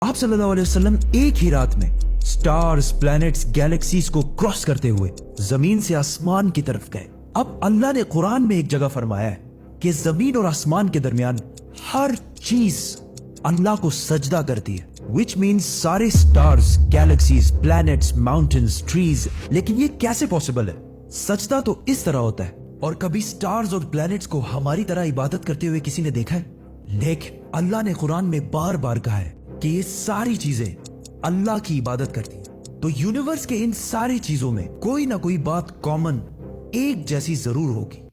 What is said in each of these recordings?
आप सल्लल्लाहु अलैहि वसल्लम एक ही रात में स्टार्स, प्लैनेट्स, गैलेक्सीज को क्रॉस करते हुए जमीन से आसमान की तरफ गए। अब अल्लाह ने कुरान में एक जगह फरमाया है कि जमीन और आसमान के दरमियान हर चीज अल्लाह को सजदा करती है, विच मीन्स सारे stars, galaxies, planets, mountains, trees. लेकिन ये कैसे पॉसिबल है? सजदा तो इस तरह होता है। और कभी स्टार्स और प्लैनेट्स को हमारी तरह इबादत करते हुए किसी ने देखा है? लेकिन अल्लाह ने कुरान में बार बार कहा है कि ये सारी चीजें अल्लाह की इबादत करती हैं। तो यूनिवर्स के इन सारी चीजों में कोई ना कोई बात कॉमन, एक जैसी जरूर होगी।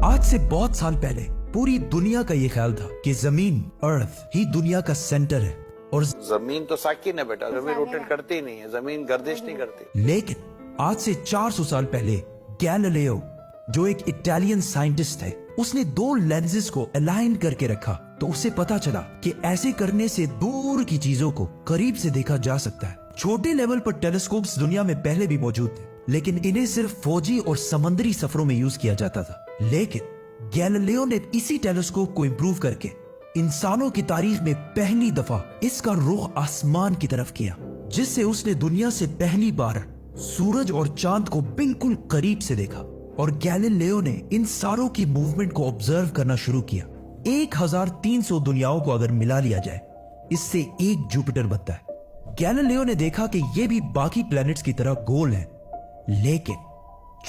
आज से बहुत साल पहले पूरी दुनिया का ये ख्याल था कि जमीन, अर्थ ही दुनिया का सेंटर है और जमीन तो साकिन है बेटा, जमीन रोटेट करती ही नहीं है, जमीन गर्दिश नहीं करती। लेकिन आज से 400 साल पहले गैलीलियो, जो एक इटालियन साइंटिस्ट है, उसने दो लेंसेज को अलाइन करके रखा तो उसे पता चला कि ऐसे करने से दूर की चीजों को करीब से देखा जा सकता है। छोटे लेवल पर टेलीस्कोप्स दुनिया में पहले भी मौजूद थे, लेकिन इन्हें सिर्फ फौजी और समंदरी सफरों में यूज किया जाता था। लेकिन गैलीलियो ने इसी टेलीस्कोप को इंप्रूव करके इंसानों की तारीख में पहली दफा इसका रुख आसमान की तरफ किया, जिससे उसने दुनिया से पहली बार सूरज और चांद को बिल्कुल करीब से देखा। और गैलीलियो ने इन सारों की मूवमेंट को ऑब्जर्व करना शुरू किया। 1300 दुनियाओं को अगर मिला लिया जाए, इससे एक जुपिटर बनता है। गैलीलियो ने देखा कि ये भी बाकी प्लैनेट्स की तरह गोल है, लेकिन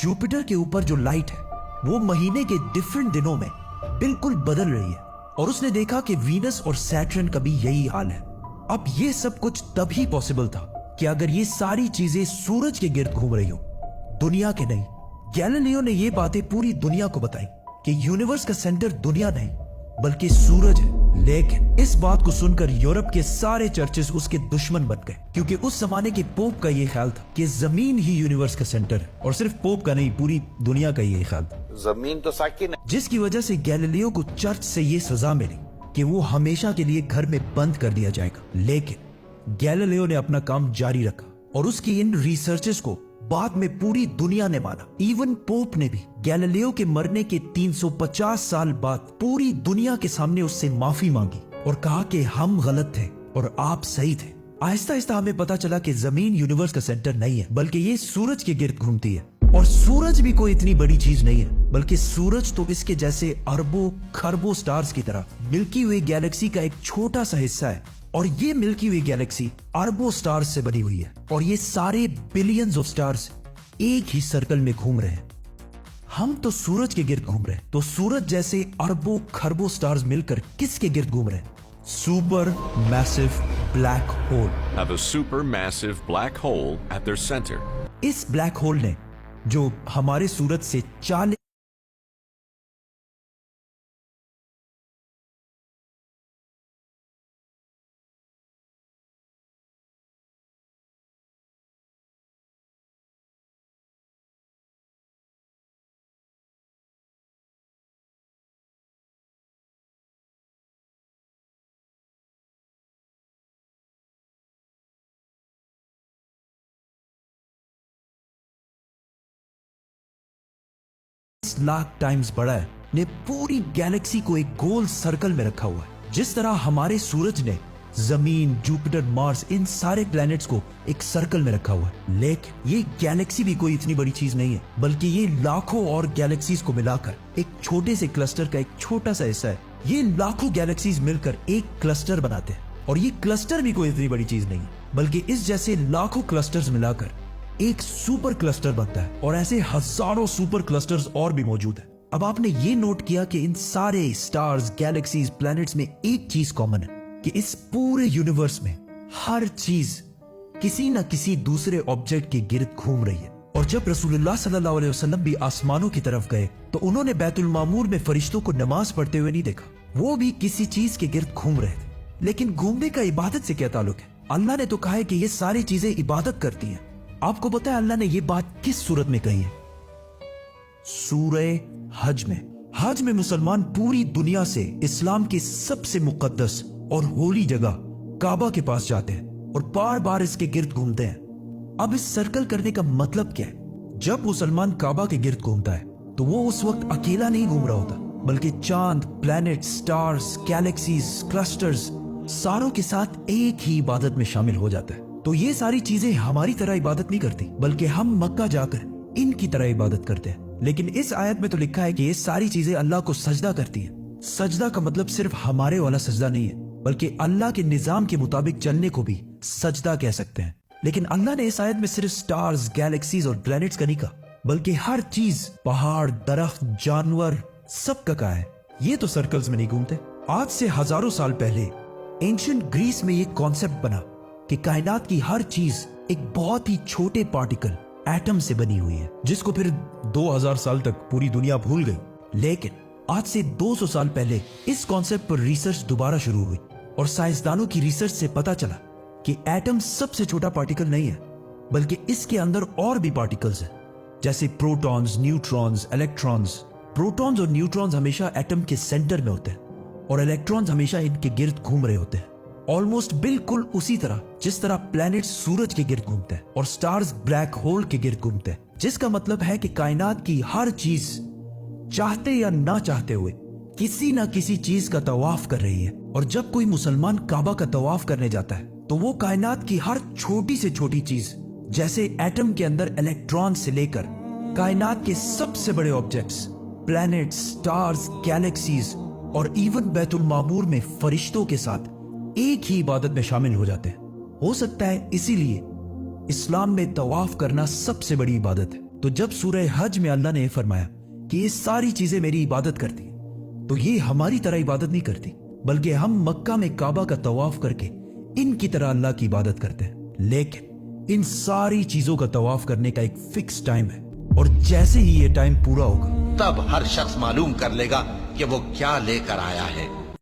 जुपिटर के ऊपर जो लाइट है वो महीने के डिफरेंट दिनों में बिल्कुल बदल रही है। और उसने देखा कि वीनस और सैटर्न का भी यही हाल है। अब ये सब कुछ तभी पॉसिबल था कि अगर ये सारी चीजें सूरज के गिर्द घूम रही हो, दुनिया के नहीं। गैलीलियो ने ये बातें पूरी दुनिया को बताई कि यूनिवर्स का सेंटर दुनिया नहीं बल्कि सूरज है। लेकिन इस बात को सुनकर यूरोप के सारे चर्चेस उसके दुश्मन बन गए, क्योंकि उस जमाने के पोप का ये ख्याल था कि जमीन ही यूनिवर्स का सेंटर है। और सिर्फ पोप का नहीं, पूरी दुनिया का ये ख्याल था। जमीन तो साकिन है। जिसकी वजह से गैलीलियो को चर्च से ये सजा मिली कि वो हमेशा के लिए घर में बंद कर दिया जाएगा। लेकिन गैलीलियो ने अपना काम जारी रखा और उसकी इन रिसर्चेस को बाद में पूरी दुनिया ने माना। इवन पोप ने भी गैलीलियो के मरने के 350 साल बाद पूरी दुनिया के सामने उससे माफी मांगी और कहा कि हम गलत थे और आप सही थे। आहिस्ता आहिस्ता हमें पता चला कि जमीन यूनिवर्स का सेंटर नहीं है, बल्कि ये सूरज के गिर्द घूमती है। और सूरज भी कोई इतनी बड़ी चीज नहीं है, बल्कि सूरज तो इसके जैसे अरबों खरबों स्टार्स की तरह मिल्की वे गैलेक्सी का एक छोटा सा हिस्सा है। और ये मिल्की वे गैलेक्सी अरबों स्टार्स से बनी हुई है और ये सारे बिलियंस ऑफ स्टार्स एक ही सर्कल में घूम रहे हैं। हम तो सूरज के गिर्द घूम रहे हैं, तो सूरज जैसे अरबों खरबों स्टार्स मिलकर किसके गिर्द घूम रहे हैं? Super massive black hole. Have a supermassive black hole at their center. इस ब्लैक होल ने, जो हमारे सूरज से 40लाख टाइम्स बड़ा है, ने पूरी गैलेक्सी को एक गोल सर्कल में रखा हुआ है। जिस तरह हमारे सूरज ने जमीन, जुपिटर, मार्स, इन सारे प्लैनेट्स को एक सर्कल में रखा हुआ है। लेकिन ये गैलेक्सी भी कोई इतनी बड़ी चीज नहीं है, बल्कि ये लाखों और गैलेक्सीज को मिलाकर एक छोटे से क्लस्टर का एक छोटा सा हिस्सा है। ये लाखों गैलेक्सीज मिलकर एक क्लस्टर बनाते हैं और ये क्लस्टर भी कोई इतनी बड़ी चीज नहीं है, बल्कि इस जैसे लाखों क्लस्टर्स मिलाकर एक सुपर क्लस्टर बनता है। और ऐसे हजारों सुपर क्लस्टर्स और भी मौजूद है। अब आपने ये नोट किया कि इन सारे स्टार्स, गैलेक्सीज, प्लैनेट्स में एक चीज कॉमन है कि इस पूरे यूनिवर्स में हर चीज किसी न किसी दूसरे ऑब्जेक्ट के गिर्द घूम रही है। और जब रसूलुल्लाह सल्लल्लाहु अलैहि वसल्लम भी आसमानों की तरफ गए तो उन्होंने बैतुल मामूर में फरिश्तों को नमाज पढ़ते हुए नहीं देखा। वो भी किसी चीज के गिर्द घूम रहे थे। लेकिन घूमने का इबादत से क्या ताल्लुक है? अल्लाह ने तो कहा है कि ये सारी चीजें इबादत करती हैं। आपको पता है अल्लाह ने ये बात किस सूरत में कही है? सूरह हज में। हज में मुसलमान पूरी दुनिया से इस्लाम की सबसे मुकद्दस और होली जगह काबा के पास जाते हैं और बार बार इसके गिर्द घूमते हैं। अब इस सर्कल करने का मतलब क्या है? जब मुसलमान काबा के गिर्द घूमता है तो वो उस वक्त अकेला नहीं घूम रहा होता, बल्कि चांद, प्लैनेट, स्टार्स, गैलेक्सीज, क्लस्टर्स सारों के साथ एक ही इबादत में शामिल हो जाता है। तो ये सारी चीजें हमारी तरह इबादत नहीं करती, बल्कि हम मक्का जाकर इनकी तरह इबादत करते हैं। लेकिन इस आयत में तो लिखा है कि ये सारी चीजें अल्लाह को सजदा करती हैं। सजदा का मतलब सिर्फ हमारे वाला सजदा नहीं है, बल्कि अल्लाह के निजाम के मुताबिक चलने को भी सजदा कह सकते हैं। लेकिन अल्लाह ने इस आयत में सिर्फ स्टार्स, गैलेक्सीज और प्लैनेट्स का नहीं कहा, बल्कि हर चीज, पहाड़, दरख्त, जानवर, सब का कहा है। ये तो सर्कल्स में नहीं घूमते। आज से हजारों साल पहले एंशिएंट ग्रीस में ये कॉन्सेप्ट बना कि कायनात की हर चीज एक बहुत ही छोटे पार्टिकल, एटम से बनी हुई है, जिसको फिर 2000 साल तक पूरी दुनिया भूल गई। लेकिन आज से 200 साल पहले इस कॉन्सेप्ट पर रिसर्च दोबारा शुरू हुई और साइंसदानों की रिसर्च से पता चला कि एटम सबसे छोटा पार्टिकल नहीं है, बल्कि इसके अंदर और भी पार्टिकल्स हैं, जैसे प्रोटॉन्स, न्यूट्रॉन्स, इलेक्ट्रॉन्स। प्रोटॉन्स और न्यूट्रॉन्स हमेशा एटम के सेंटर में होते हैं और इलेक्ट्रॉन्स हमेशा इनके गिर्द घूम रहे होते हैं, ऑलमोस्ट बिल्कुल उसी तरह जिस तरह प्लैनेट सूरज के गिर्द घूमते हैं और स्टार्स ब्लैक होल के गिर्द घूमते हैं। जिसका मतलब है कि कायनात की हर चीज चाहते या ना चाहते हुए किसी ना किसी चीज का तवाफ कर रही है। और जब कोई मुसलमान काबा का तवाफ करने जाता है तो वो कायनात की हर छोटी से छोटी चीज, जैसे एटम के अंदर इलेक्ट्रॉन से लेकर कायनात के सबसे बड़े ऑब्जेक्ट्स, प्लैनेट्स, स्टार्स, गैलेक्सीज और इवन बैतुल मामूर में फरिश्तों के साथ एक ही इबादत में शामिल हो जाते हैं। हो सकता है इसीलिए इस्लाम में तवाफ करना सबसे बड़ी इबादत है। तो जब सूरह हज में अल्लाह ने फरमाया कि ये सारी चीजें मेरी इबादत करती हैं, तो ये हमारी तरह इबादत नहीं करती, बल्कि हम मक्का में काबा का तवाफ करके इनकी तरह अल्लाह की इबादत करते हैं। लेकिन इन सारी चीजों का तवाफ करने का एक फिक्स टाइम है, और जैसे ही ये टाइम पूरा होगा तब हर शख्स मालूम कर लेगा कि वो क्या लेकर आया है।